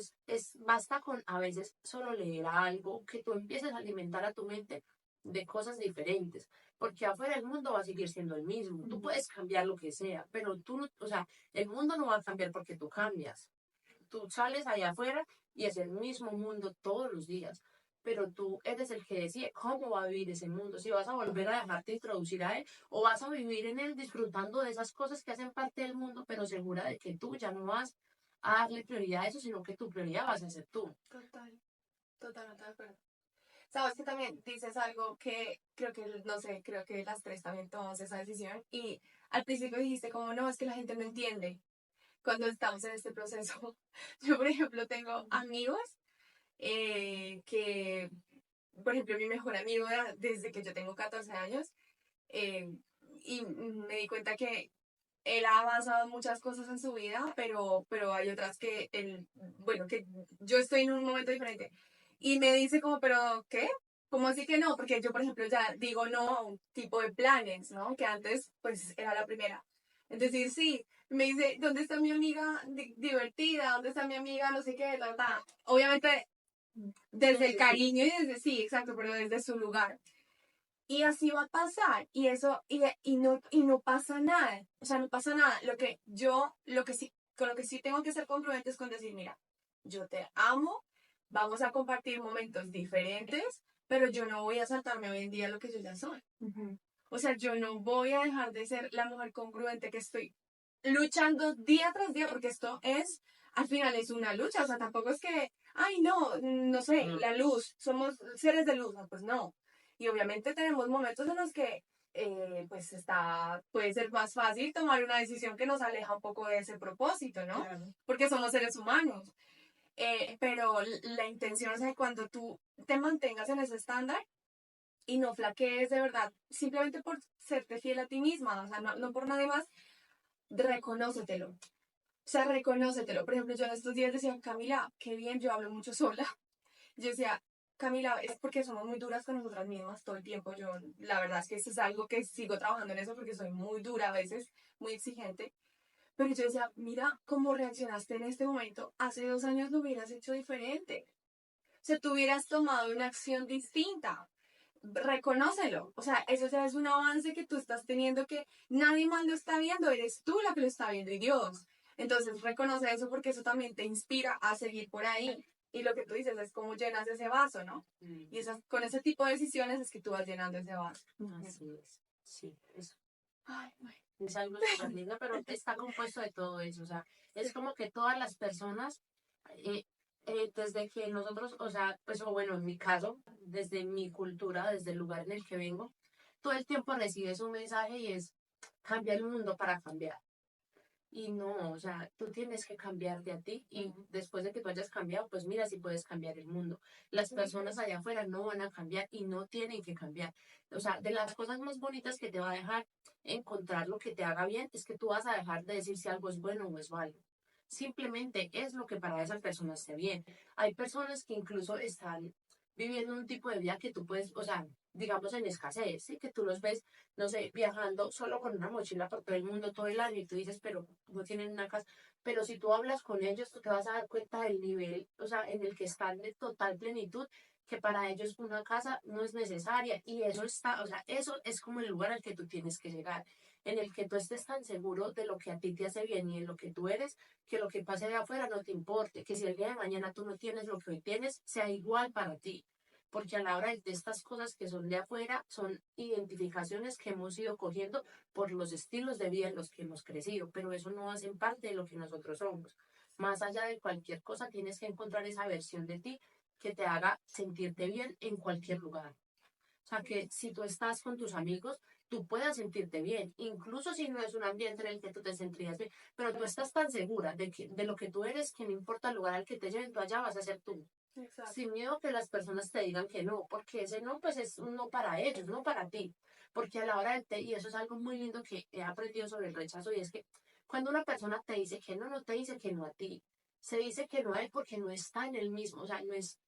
basta con a veces solo leer algo, que tú empieces a alimentar a tu mente de cosas diferentes, porque afuera el mundo va a seguir siendo el mismo. Tú puedes cambiar lo que sea, pero tú no, o sea, el mundo no va a cambiar porque tú cambias. Tú sales allá afuera y es el mismo mundo todos los días, pero tú eres el que decide cómo va a vivir ese mundo, si vas a volver a dejarte introducir a él o vas a vivir en él disfrutando de esas cosas que hacen parte del mundo, pero segura de que tú ya no vas a darle prioridad a eso, sino que tu prioridad vas a ser tú. Total, totalmente de acuerdo. Sabes que también dices algo que creo que, no sé, creo que las tres también tomamos esa decisión y al principio dijiste como no, es que la gente no entiende cuando estamos en este proceso. Yo, por ejemplo, tengo amigos que por ejemplo, mi mejor amigo desde que yo tengo 14 años, eh, y me di cuenta que él ha avanzado muchas cosas en su vida, pero hay otras que él, bueno, que yo estoy en un momento diferente. Y me dice como, pero ¿qué? ¿Cómo así que no? Porque yo, por ejemplo, ya digo no a un tipo de planes, ¿no? Que antes, pues, era la primera. Es decir, sí, me dice, ¿dónde está mi amiga divertida? ¿Dónde está mi amiga no sé qué? Obviamente, desde el cariño y desde, sí, exacto, pero desde su lugar. Y así va a pasar, y eso, y no pasa nada, o sea, no pasa nada. Lo que sí, con lo que sí tengo que ser congruente es con decir, mira, yo te amo, vamos a compartir momentos diferentes, pero yo no voy a saltarme hoy en día lo que yo ya soy. Ujú. O sea, yo no voy a dejar de ser la mujer congruente que estoy luchando día tras día, porque esto es, al final es una lucha, o sea, tampoco es que, ay, no, no sé, Mm. la luz, somos seres de luz, no, pues no. Y obviamente tenemos momentos en los que, pues puede ser más fácil tomar una decisión que nos aleja un poco de ese propósito, ¿no? Claro. Porque somos seres humanos. Pero la intención es que cuando tú te mantengas en ese estándar, y no flaquees de verdad, simplemente por serte fiel a ti misma, o sea, no por nadie más, reconócetelo. O sea, reconócetelo. Por ejemplo, yo en estos días decía, Camila, qué bien, yo hablo mucho sola. Yo decía, Camila, es porque somos muy duras con nosotras mismas todo el tiempo. Yo, la verdad es que eso es algo que sigo trabajando en eso porque soy muy dura a veces, muy exigente. Pero yo decía, mira cómo reaccionaste en este momento. Hace 2 años lo hubieras hecho diferente. O sea, tú hubieras tomado una acción distinta. Reconócelo. O sea, eso ya es un avance que tú estás teniendo que nadie más lo está viendo, eres tú la que lo está viendo y Dios. Entonces, reconoce eso porque eso también te inspira a seguir por ahí. Y lo que tú dices es cómo llenas ese vaso, ¿no? Y con ese tipo de decisiones es que tú vas llenando ese vaso. Así es. Sí, Ay, bueno. es algo súper lindo, pero está compuesto de todo eso. O sea, es como que todas las personas, eh, desde que nosotros, o sea, pues, o bueno, en mi caso, desde mi cultura, desde el lugar en el que vengo, todo el tiempo recibes un mensaje y es cambia el mundo para cambiar. Y no, o sea, tú tienes que cambiarte a ti y después de que tú hayas cambiado, pues mira si puedes cambiar el mundo. Las personas allá afuera no van a cambiar y no tienen que cambiar. O sea, de las cosas más bonitas que te va a dejar encontrar lo que te haga bien es que tú vas a dejar de decir si algo es bueno o es malo. Simplemente es lo que para esa persona esté bien. Hay personas que incluso están viviendo un tipo de vida que tú puedes, o sea, digamos en escasez, ¿sí? Que tú los ves, no sé, viajando solo con una mochila por todo el mundo todo el año y tú dices, pero no tienen una casa. Pero si tú hablas con ellos, tú te vas a dar cuenta del nivel, o sea, en el que están de total plenitud, que para ellos una casa no es necesaria. Y eso está, o sea, eso es como el lugar al que tú tienes que llegar, en el que tú estés tan seguro de lo que a ti te hace bien y en lo que tú eres, que lo que pase de afuera no te importe, que si el día de mañana tú no tienes lo que hoy tienes, sea igual para ti, porque a la hora de estas cosas que son de afuera, son identificaciones que hemos ido cogiendo por los estilos de vida en los que hemos crecido, pero eso no hace parte de lo que nosotros somos. Más allá de cualquier cosa, tienes que encontrar esa versión de ti que te haga sentirte bien en cualquier lugar. O sea, que si tú estás con tus amigos, tú puedas sentirte bien, incluso si no es un ambiente en el que tú te sentirías bien, pero tú estás tan segura de lo que tú eres que no importa el lugar al que te lleven, tú allá vas a ser tú, Exacto. sin miedo que las personas te digan que no, porque ese no, pues es un no para ellos, no para ti. Porque a la hora del té, y eso es algo muy lindo que he aprendido sobre el rechazo, y es que cuando una persona te dice que no, no te dice que no a ti. Se dice que no a él porque no está en el mismo, o sea,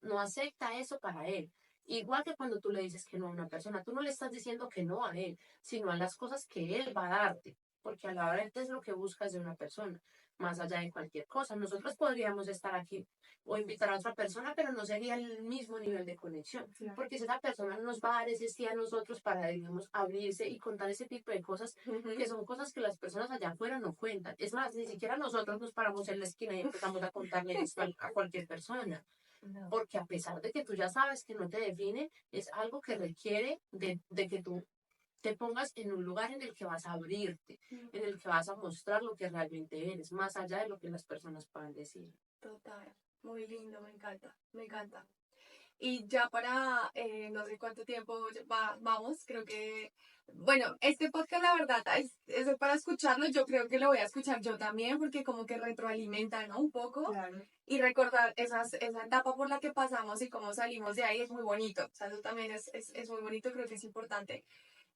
no acepta eso para él. Igual que cuando tú le dices que no a una persona, tú no le estás diciendo que no a él, sino a las cosas que él va a darte. Porque a la hora del té es lo que buscas de una persona, más allá de cualquier cosa. Nosotros podríamos estar aquí o invitar a otra persona, pero no sería el mismo nivel de conexión, Claro. porque si esa persona nos va a dar ese sí a nosotros para, digamos, abrirse y contar ese tipo de cosas, que son cosas que las personas allá afuera no cuentan. Es más, ni siquiera nosotros nos paramos en la esquina y empezamos a contarle esto a cualquier persona, No. porque a pesar de que tú ya sabes que no te define, es algo que requiere de que tú te pongas en un lugar en el que vas a abrirte, en el que vas a mostrar lo que realmente eres, más allá de lo que las personas puedan decir. Total. Muy lindo, me encanta, me encanta. Y ya para, no sé cuánto tiempo vamos, creo que, bueno, este podcast la verdad es para escucharlo, yo creo que lo voy a escuchar yo también porque como que retroalimenta, ¿no? Un poco Claro. y recordar esa etapa por la que pasamos y cómo salimos de ahí es muy bonito, o sea, eso también es muy bonito, creo que es importante.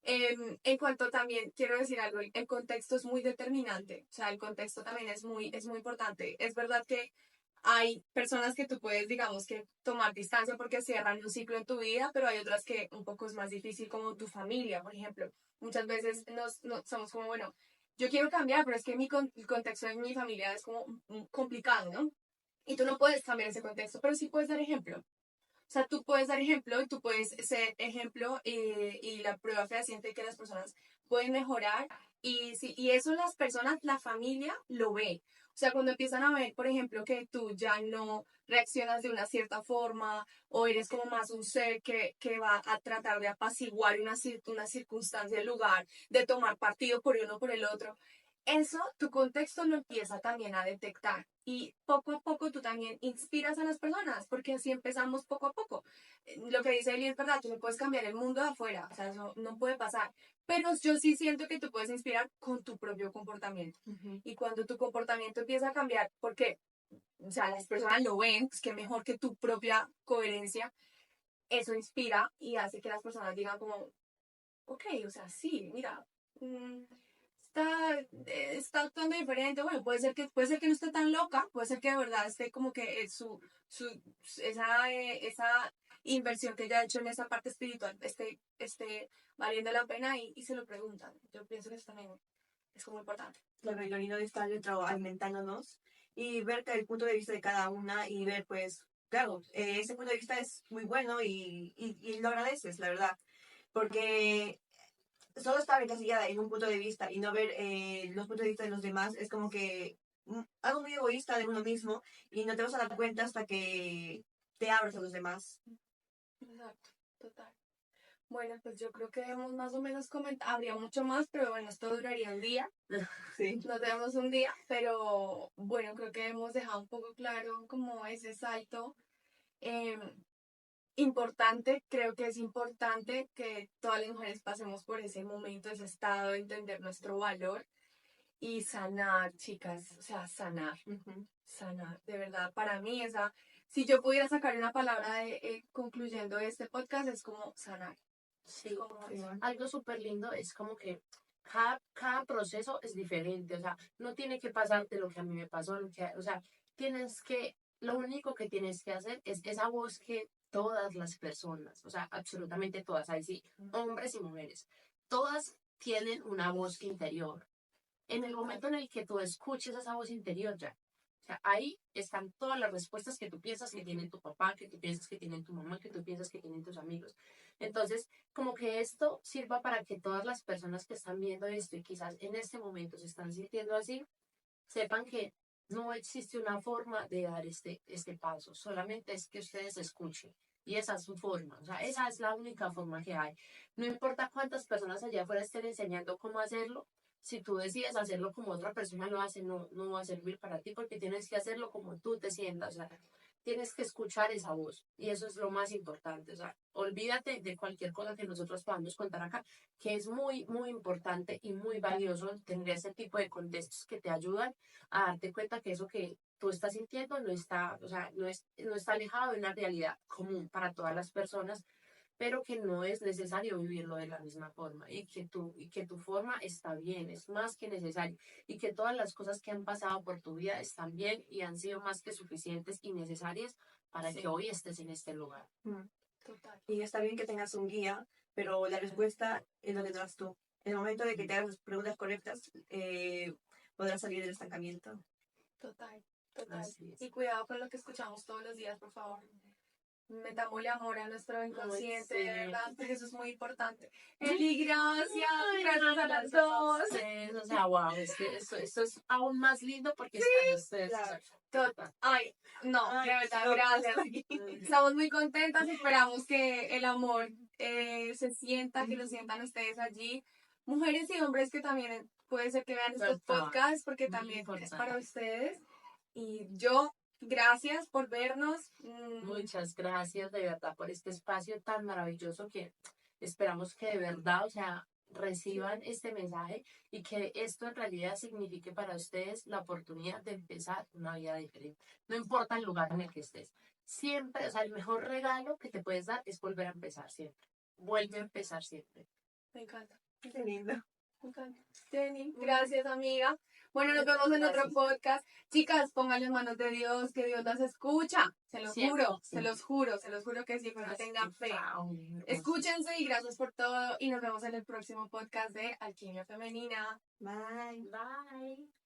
En cuanto también quiero decir algo, el contexto es muy determinante, o sea, el contexto también es muy importante. Es verdad que hay personas que tú puedes, digamos, que tomar distancia porque cierran un ciclo en tu vida, pero hay otras que un poco es más difícil, como tu familia, por ejemplo. Muchas veces somos como, bueno, yo quiero cambiar, pero es que el contexto de mi familia es como complicado, ¿no? Y tú no puedes cambiar ese contexto, pero sí puedes dar ejemplo. O sea, tú puedes dar ejemplo y tú puedes ser ejemplo y la prueba fehaciente de que las personas pueden mejorar y eso las personas, la familia lo ve. O sea, cuando empiezan a ver, por ejemplo, que tú ya no reaccionas de una cierta forma o eres como más un ser que va a tratar de apaciguar una circunstancia en lugar de tomar partido por uno o por el otro, eso tu contexto lo empieza también a detectar y poco a poco tú también inspiras a las personas porque así empezamos poco a poco. Lo que dice Eli es verdad, tú no puedes cambiar el mundo de afuera, o sea, eso no puede pasar, pero yo sí siento que tú puedes inspirar con tu propio comportamiento y cuando tu comportamiento empieza a cambiar, porque, o sea, las personas lo ven, pues que mejor que tu propia coherencia, eso inspira y hace que las personas digan como, ok, o sea, sí, mira, mm, está actuando diferente, bueno, puede ser que no esté tan loca, puede ser que de verdad esté como que su, esa inversión que ella ha hecho en esa parte espiritual esté valiendo la pena y se lo preguntan. Yo pienso que eso también es como importante. Claro, y lo lindo de estar alimentándonos y ver el punto de vista de cada una y ver, pues, claro, ese punto de vista es muy bueno y lo agradeces, la verdad, porque solo estar encasillada en un punto de vista y no ver los puntos de vista de los demás es como que algo muy egoísta de uno mismo y no te vas a dar cuenta hasta que te abres a los demás. Exacto, total. Bueno, pues yo creo que hemos más o menos comentado, habría mucho más, pero bueno, esto duraría un día. Sí. Nos vemos un día, pero bueno, creo que hemos dejado un poco claro como ese salto eh, importante. Creo que es importante que todas las mujeres pasemos por ese momento, ese estado de entender nuestro valor y sanar, chicas, o sea, sanar, Ujú. sanar. De verdad, para mí si yo pudiera sacar una palabra concluyendo este podcast, es como sanar. Sí, Como Sí, eso. bueno. algo súper lindo es como que cada proceso es diferente, o sea, no tiene que pasarte lo que a mí me pasó, o sea, lo único que tienes que hacer es esa voz que todas las personas, o sea, absolutamente todas, ahí sí, hombres y mujeres, todas tienen una voz interior. En el momento en el que tú escuches esa voz interior ya, o sea, ahí están todas las respuestas que tú piensas que tiene tu papá, que tú piensas que tiene tu mamá, que tú piensas que tienen tus amigos. Entonces, como que esto sirva para que todas las personas que están viendo esto y quizás en este momento se están sintiendo así, sepan que no existe una forma de dar este paso, solamente es que ustedes escuchen. Y esa es su forma, o sea, esa es la única forma que hay. No importa cuántas personas allá afuera estén enseñando cómo hacerlo, si tú decides hacerlo como otra persona lo hace, no va a servir para ti porque tienes que hacerlo como tú te sientas, o sea, tienes que escuchar esa voz y eso es lo más importante, o sea, olvídate de cualquier cosa que nosotros podamos contar acá, que es muy, muy importante y muy valioso tener ese tipo de contextos que te ayudan a darte cuenta que eso que tú estás sintiendo no está, o sea, no está alejado de una realidad común para todas las personas, pero que no es necesario vivirlo de la misma forma y que tu forma está bien, es más que necesario y que todas las cosas que han pasado por tu vida están bien y han sido más que suficientes y necesarias para que hoy estés en este lugar. Mm. Total, Y está bien que tengas un guía, pero la respuesta es lo que das tú. En el momento de que te hagas las preguntas correctas, podrás salir del estancamiento. total, total. Así es. Y cuidado con lo que escuchamos todos los días, por favor. Metámosle amor a nuestro inconsciente, Ay, de sí. verdad, porque eso es muy importante. Eli, gracias, Ay, gracias a las dos. ustedes, o sea, wow, es que esto es aún más lindo porque están ustedes. claro. Total. Ay, no, Ay, de verdad, no, gracias. Ay, Estamos muy contentas, esperamos que el amor se sienta, que lo sientan ustedes allí. Mujeres y hombres que también puede ser que vean estos total, podcasts, porque muy también es importante. para ustedes. Y yo Gracias por vernos. Muchas gracias de verdad por este espacio tan maravilloso que esperamos que de verdad, o sea, reciban este mensaje y que esto en realidad signifique para ustedes la oportunidad de empezar una vida diferente. No importa el lugar en el que estés. Siempre, o sea, el mejor regalo que te puedes dar es volver a empezar siempre. Vuelve a empezar siempre. Me encanta. Qué lindo. Me encanta. Jenny, gracias, amiga. Bueno, nos vemos en otro Gracias. podcast. Chicas, pónganle en manos de Dios, que Dios las escucha. Se los Siempre, juro, siempre. se los juro que sí, pero tengan fe. Chao, hermosa. Escúchense y gracias por todo. Y nos vemos en el próximo podcast de Alquimia Femenina. Bye. Bye.